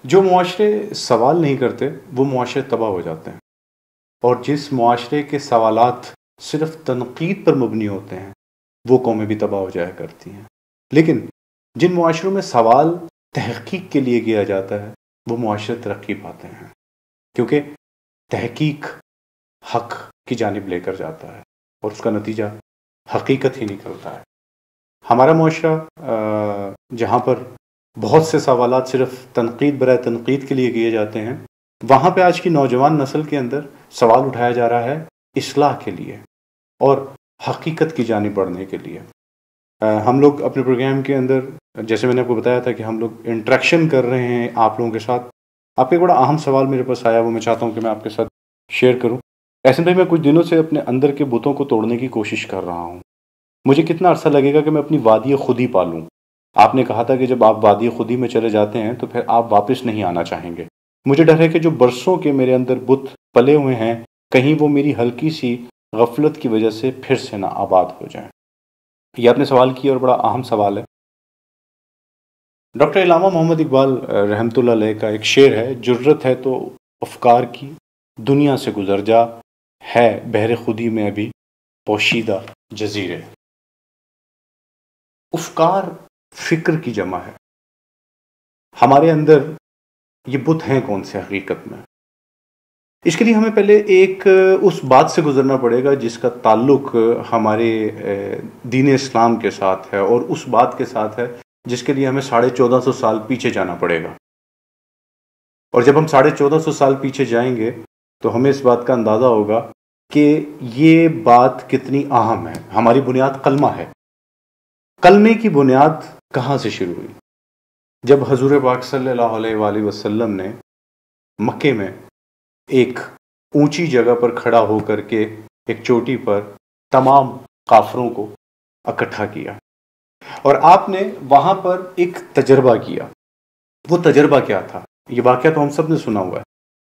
جو معاشرے سوال نہیں کرتے وہ معاشرے تباہ ہو جاتے ہیں، اور جس معاشرے کے سوالات صرف تنقید پر مبنی ہوتے ہیں وہ قومیں بھی تباہ ہو جایا کرتی ہیں۔ لیکن جن معاشروں میں سوال تحقیق کے لیے کیا جاتا ہے وہ معاشرے ترقی پاتے ہیں، کیونکہ تحقیق حق کی جانب لے کر جاتا ہے اور اس کا نتیجہ حقیقت ہی نکلتا ہے۔ ہمارا معاشرہ جہاں پر بہت سے سوالات صرف تنقید برائے تنقید کے لیے کیے جاتے ہیں، وہاں پہ آج کی نوجوان نسل کے اندر سوال اٹھایا جا رہا ہے اصلاح کے لیے اور حقیقت کی جانب بڑھنے کے لیے۔ ہم لوگ اپنے پروگرام کے اندر، جیسے میں نے آپ کو بتایا تھا کہ ہم لوگ انٹریکشن کر رہے ہیں آپ لوگوں کے ساتھ۔ آپ کا ایک بڑا اہم سوال میرے پاس آیا، وہ میں چاہتا ہوں کہ میں آپ کے ساتھ شیئر کروں۔ احسن بھائی، میں کچھ دنوں سے اپنے اندر کے بتوں کو توڑنے کی کوشش کر رہا ہوں۔ مجھے کتنا عرصہ لگے گا کہ میں اپنی وادی خودی پالوں؟ آپ نے کہا تھا کہ جب آپ وادی خودی میں چلے جاتے ہیں تو پھر آپ واپس نہیں آنا چاہیں گے۔ مجھے ڈر ہے کہ جو برسوں کے میرے اندر بت پلے ہوئے ہیں، کہیں وہ میری ہلکی سی غفلت کی وجہ سے پھر سے نہ آباد ہو جائیں۔ یہ آپ نے سوال کیا اور بڑا اہم سوال ہے۔ ڈاکٹر علامہ محمد اقبال رحمۃ اللہ علیہ کا ایک شعر ہے، جرت ہے تو افکار کی دنیا سے گزر جا، ہے بحر خودی میں ابھی پوشیدہ جزیرے۔ افکار فکر کی جمع ہے۔ ہمارے اندر یہ بت ہیں کون سے حقیقت میں؟ اس کے لیے ہمیں پہلے ایک اس بات سے گزرنا پڑے گا جس کا تعلق ہمارے دین اسلام کے ساتھ ہے، اور اس بات کے ساتھ ہے جس کے لیے ہمیں 1450 سال پیچھے جانا پڑے گا۔ اور جب ہم 1450 سال پیچھے جائیں گے تو ہمیں اس بات کا اندازہ ہوگا کہ یہ بات کتنی اہم ہے۔ ہماری بنیاد کلمہ ہے۔ کلمے کی بنیاد کہاں سے شروع ہوئی؟ جب حضور پاک صلی اللہ علیہ وآلہ وسلم نے مکے میں ایک اونچی جگہ پر کھڑا ہو کر کے ایک چوٹی پر تمام کافروں کو اکٹھا کیا، اور آپ نے وہاں پر ایک تجربہ کیا۔ وہ تجربہ کیا تھا؟ یہ واقعہ تو ہم سب نے سنا ہوا ہے،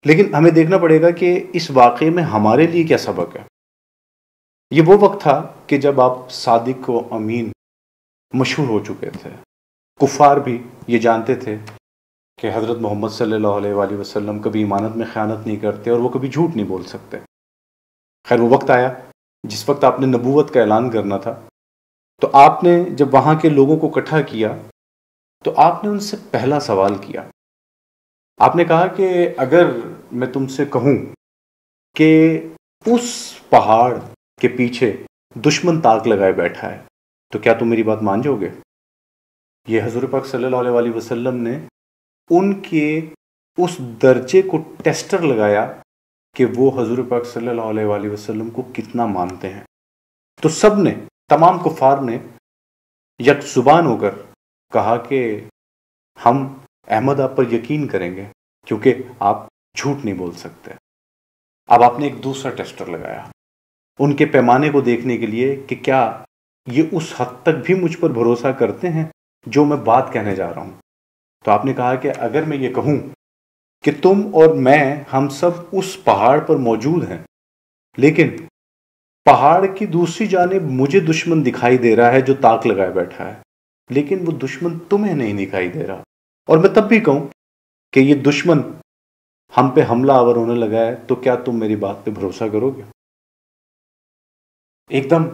لیکن ہمیں دیکھنا پڑے گا کہ اس واقعے میں ہمارے لیے کیا سبق ہے۔ یہ وہ وقت تھا کہ جب آپ صادق و امین مشہور ہو چکے تھے۔ کفار بھی یہ جانتے تھے کہ حضرت محمد صلی اللہ علیہ وآلہ وسلم کبھی امانت میں خیانت نہیں کرتے اور وہ کبھی جھوٹ نہیں بول سکتے۔ خیر، وہ وقت آیا جس وقت آپ نے نبوت کا اعلان کرنا تھا، تو آپ نے جب وہاں کے لوگوں کو اکٹھا کیا تو آپ نے ان سے پہلا سوال کیا۔ آپ نے کہا کہ اگر میں تم سے کہوں کہ اس پہاڑ کے پیچھے دشمن تاک لگائے بیٹھا ہے تو کیا تم میری بات مان جاؤ گے؟ یہ حضور پاک صلی اللہ علیہ وآلہ وسلم نے ان کے اس درجے کو ٹیسٹر لگایا کہ وہ حضور پاک صلی اللہ علیہ وآلہ وسلم کو کتنا مانتے ہیں۔ تو سب نے، تمام کفار نے یک زبان ہو کر کہا کہ ہم احمد آپ پر یقین کریں گے کیونکہ آپ جھوٹ نہیں بول سکتے۔ اب آپ نے ایک دوسرا ٹیسٹر لگایا ان کے پیمانے کو دیکھنے کے لیے کہ کیا یہ اس حد تک بھی مجھ پر بھروسہ کرتے ہیں جو میں بات کہنے جا رہا ہوں۔ تو آپ نے کہا کہ اگر میں یہ کہوں کہ تم اور میں ہم سب اس پہاڑ پر موجود ہیں، لیکن پہاڑ کی دوسری جانب مجھے دشمن دکھائی دے رہا ہے جو تاک لگائے بیٹھا ہے، لیکن وہ دشمن تمہیں نہیں دکھائی دے رہا، اور میں تب بھی کہوں کہ یہ دشمن ہم پہ حملہ آور ہونے لگا ہے، تو کیا تم میری بات پہ بھروسہ کرو گے؟ ایک دم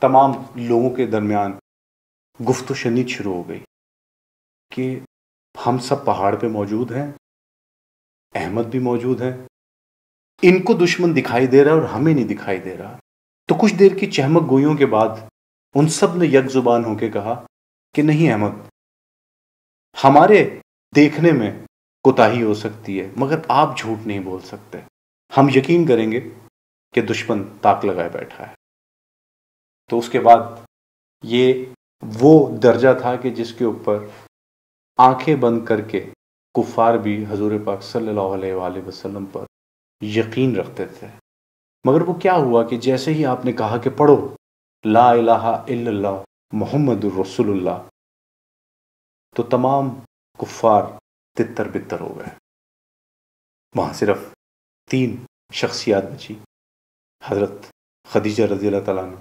تمام لوگوں کے درمیان گفت و شنید شروع ہو گئی کہ ہم سب پہاڑ پہ موجود ہیں، احمد بھی موجود ہے، ان کو دشمن دکھائی دے رہا ہے اور ہمیں نہیں دکھائی دے رہا۔ تو کچھ دیر کی چہمک گوئیوں کے بعد ان سب نے یک زبان ہو کے کہا کہ نہیں احمد، ہمارے دیکھنے میں کوتاہی ہو سکتی ہے مگر آپ جھوٹ نہیں بول سکتے، ہم یقین کریں گے کہ دشمن تاک لگائے بیٹھا ہے۔ تو اس کے بعد یہ وہ درجہ تھا کہ جس کے اوپر آنکھیں بند کر کے کفار بھی حضور پاک صلی اللہ علیہ وآلہ وسلم پر یقین رکھتے تھے۔ مگر وہ کیا ہوا کہ جیسے ہی آپ نے کہا کہ پڑھو لا الہ الا اللہ محمد الرسول اللہ، تو تمام کفار تتر بتر ہو گئے۔ وہاں صرف 3 شخصیات بچی، حضرت خدیجہ رضی اللہ تعالیٰ عنہ،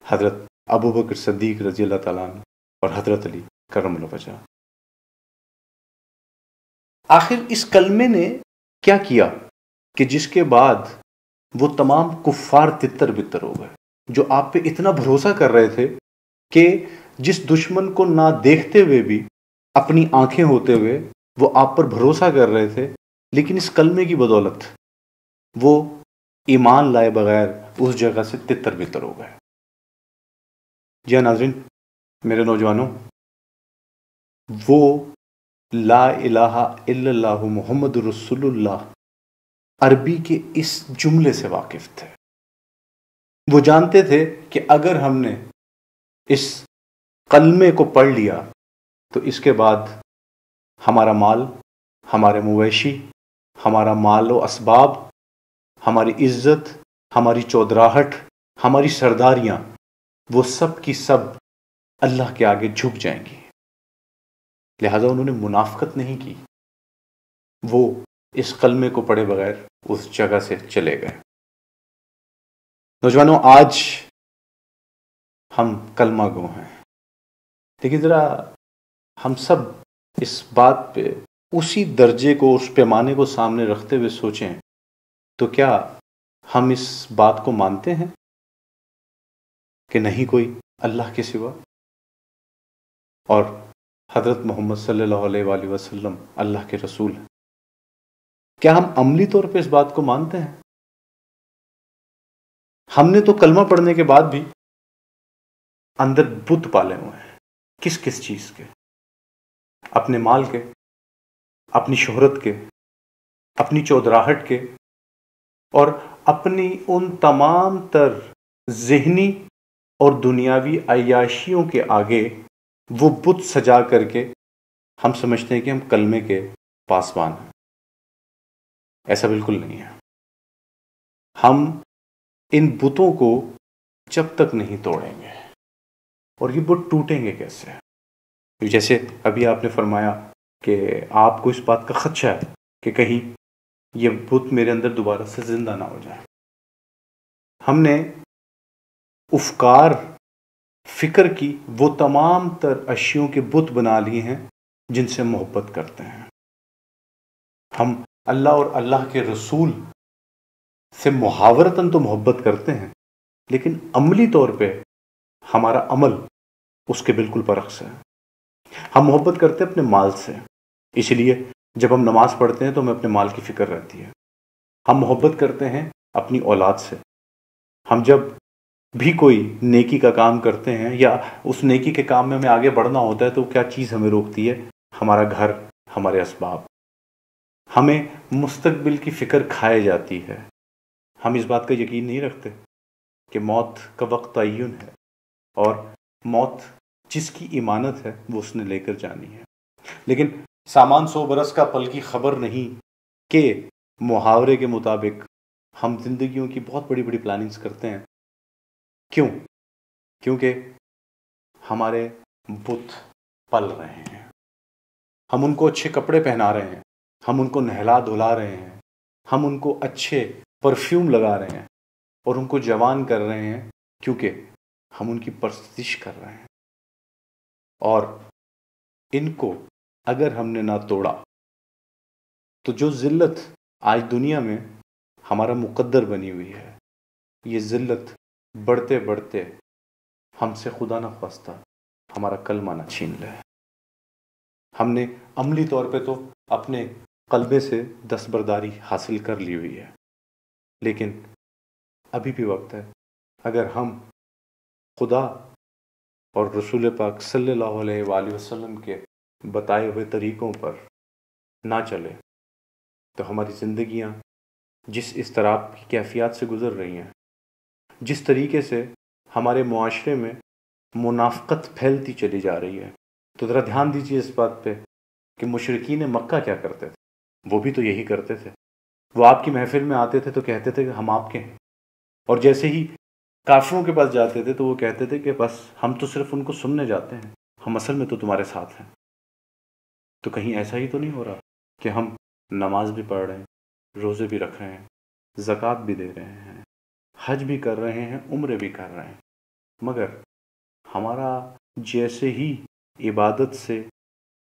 حضرت ابوبکر صدیق رضی اللہ تعالیٰ عنہ، اور حضرت علی کرم اللہ وجہ۔ آخر اس کلمے نے کیا کیا کہ جس کے بعد وہ تمام کفار تتر بتر ہو گئے، جو آپ پہ اتنا بھروسہ کر رہے تھے کہ جس دشمن کو نہ دیکھتے ہوئے بھی اپنی آنکھیں ہوتے ہوئے وہ آپ پر بھروسہ کر رہے تھے، لیکن اس کلمے کی بدولت وہ ایمان لائے بغیر اس جگہ سے تتر بتر ہو گئے۔ جی ناظرین، میرے نوجوانوں، وہ لا الہ الا اللہ محمد رسول اللہ عربی کے اس جملے سے واقف تھے۔ وہ جانتے تھے کہ اگر ہم نے اس کلمے کو پڑھ لیا تو اس کے بعد ہمارا مال، ہمارے مویشی، ہمارا مال و اسباب، ہماری عزت، ہماری چودراہٹ، ہماری سرداریاں، وہ سب کی سب اللہ کے آگے جھک جائیں گی۔ لہذا انہوں نے منافقت نہیں کی، وہ اس کلمے کو پڑھے بغیر اس جگہ سے چلے گئے۔ نوجوانوں، آج ہم کلمہ گو ہیں، لیکن ذرا ہم سب اس بات پہ اسی درجے کو، اس پیمانے کو سامنے رکھتے ہوئے سوچیں تو کیا ہم اس بات کو مانتے ہیں کہ نہیں کوئی اللہ کے سوا، اور حضرت محمد صلی اللہ علیہ وآلہ وسلم اللہ کے رسول ہیں؟ کیا ہم عملی طور پہ اس بات کو مانتے ہیں؟ ہم نے تو کلمہ پڑھنے کے بعد بھی اندر بت پالے ہوئے ہیں۔ کس کس چیز کے؟ اپنے مال کے، اپنی شہرت کے، اپنی چودراہٹ کے، اور اپنی ان تمام تر ذہنی اور دنیاوی عیاشیوں کے آگے وہ بت سجا کر کے ہم سمجھتے ہیں کہ ہم کلمے کے پاسبان ہیں۔ ایسا بالکل نہیں ہے۔ ہم ان بتوں کو جب تک نہیں توڑیں گے، اور یہ بت ٹوٹیں گے کیسے؟ جیسے ابھی آپ نے فرمایا کہ آپ کو اس بات کا خدشہ ہے کہ کہیں یہ بت میرے اندر دوبارہ سے زندہ نہ ہو جائے۔ ہم نے افکار، فکر کی وہ تمام تر اشیوں کے بت بنا لیے ہیں جن سے محبت کرتے ہیں۔ ہم اللہ اور اللہ کے رسول سے محاورتاً تو محبت کرتے ہیں، لیکن عملی طور پہ ہمارا عمل اس کے بالکل برعکس ہے۔ ہم محبت کرتے ہیں اپنے مال سے، اس لیے جب ہم نماز پڑھتے ہیں تو ہمیں اپنے مال کی فکر رہتی ہے۔ ہم محبت کرتے ہیں اپنی اولاد سے۔ ہم جب بھی کوئی نیکی کا کام کرتے ہیں یا اس نیکی کے کام میں ہمیں آگے بڑھنا ہوتا ہے تو کیا چیز ہمیں روکتی ہے؟ ہمارا گھر، ہمارے اسباب۔ ہمیں مستقبل کی فکر کھائے جاتی ہے۔ ہم اس بات کا یقین نہیں رکھتے کہ موت کا وقت تعین ہے، اور موت جس کی امانت ہے وہ اس نے لے کر جانی ہے۔ لیکن سامان 100 برس کا، پل کی خبر نہیں کہ محاورے کے مطابق ہم زندگیوں کی بہت بڑی بڑی پلاننگز کرتے ہیں۔ کیوں؟ کیونکہ ہمارے بت پل رہے ہیں۔ ہم ان کو اچھے کپڑے پہنا رہے ہیں، ہم ان کو نہلا دھلا رہے ہیں، ہم ان کو اچھے پرفیوم لگا رہے ہیں اور ان کو جوان کر رہے ہیں، کیونکہ ہم ان کی پرستش کر رہے ہیں۔ اور ان کو اگر ہم نے نہ توڑا تو جو ذلت آج دنیا میں ہمارا مقدر بنی ہوئی ہے، یہ ذلت بڑھتے بڑھتے ہم سے خدا نہ خواستہ ہمارا کلمہ نہ چھین لے۔ ہم نے عملی طور پہ تو اپنے قلبے سے دستبرداری حاصل کر لی ہوئی ہے، لیکن ابھی بھی وقت ہے۔ اگر ہم خدا اور رسول پاک صلی اللہ علیہ وآلہ وسلم کے بتائے ہوئے طریقوں پر نہ چلے تو ہماری زندگیاں جس اضطراب کی کیفیات سے گزر رہی ہیں، جس طریقے سے ہمارے معاشرے میں منافقت پھیلتی چلی جا رہی ہے، تو ذرا دھیان دیجیے اس بات پہ کہ مشرکین مکہ کیا کرتے تھے۔ وہ بھی تو یہی کرتے تھے۔ وہ آپ کی محفل میں آتے تھے تو کہتے تھے کہ ہم آپ کے ہیں، اور جیسے ہی کافروں کے پاس جاتے تھے تو وہ کہتے تھے کہ بس ہم تو صرف ان کو سننے جاتے ہیں، ہم اصل میں تو تمہارے ساتھ ہیں۔ تو کہیں ایسا ہی تو نہیں ہو رہا کہ ہم نماز بھی پڑھ رہے ہیں، روزے بھی رکھ رہے ہیں، زکوٰۃ بھی دے رہے ہیں، حج بھی کر رہے ہیں، عمرے بھی کر رہے ہیں، مگر ہمارا جیسے ہی عبادت سے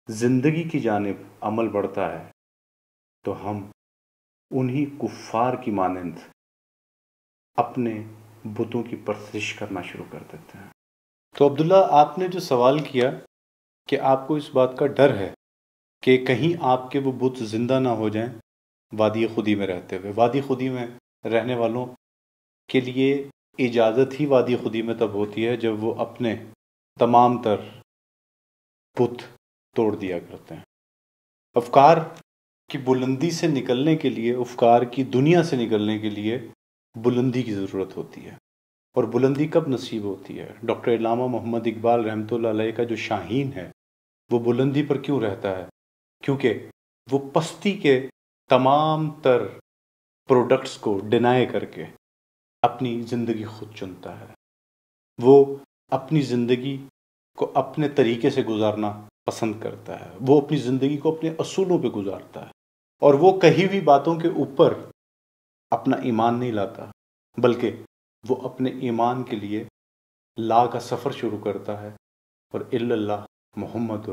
زندگی کی جانب عمل بڑھتا ہے، تو ہم انہی کفار کی مانند اپنے بتوں کی پرستش کرنا شروع کر دیتے ہیں۔ تو عبداللہ، آپ نے جو سوال کیا کہ آپ کو اس بات کا ڈر ہے کہ کہیں آپ کے وہ بت زندہ نہ ہو جائیں وادی خودی میں رہتے ہوئے۔ وادی خودی میں رہنے والوں کے لیے اجازت ہی وادی خودی میں تب ہوتی ہے جب وہ اپنے تمام تر بت توڑ دیا کرتے ہیں۔ افکار کی بلندی سے نکلنے کے لیے، افکار کی دنیا سے نکلنے کے لیے بلندی کی ضرورت ہوتی ہے۔ اور بلندی کب نصیب ہوتی ہے؟ ڈاکٹر علامہ محمد اقبال رحمۃ اللہ علیہ کا جو شاہین ہے وہ بلندی پر کیوں رہتا ہے؟ کیونکہ وہ پستی کے تمام تر پروڈکٹس کو ڈینائی کر کے اپنی زندگی خود چنتا ہے۔ وہ اپنی زندگی کو اپنے طریقے سے گزارنا پسند کرتا ہے، وہ اپنی زندگی کو اپنے اصولوں پہ گزارتا ہے، اور وہ کہیں بھی باتوں کے اوپر اپنا ایمان نہیں لاتا، بلکہ وہ اپنے ایمان کے لیے لا کا سفر شروع کرتا ہے اور الا اللہ محمد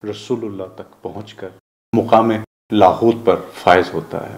رسول اللہ تک پہنچ کر مقام لاہوت پر فائز ہوتا ہے۔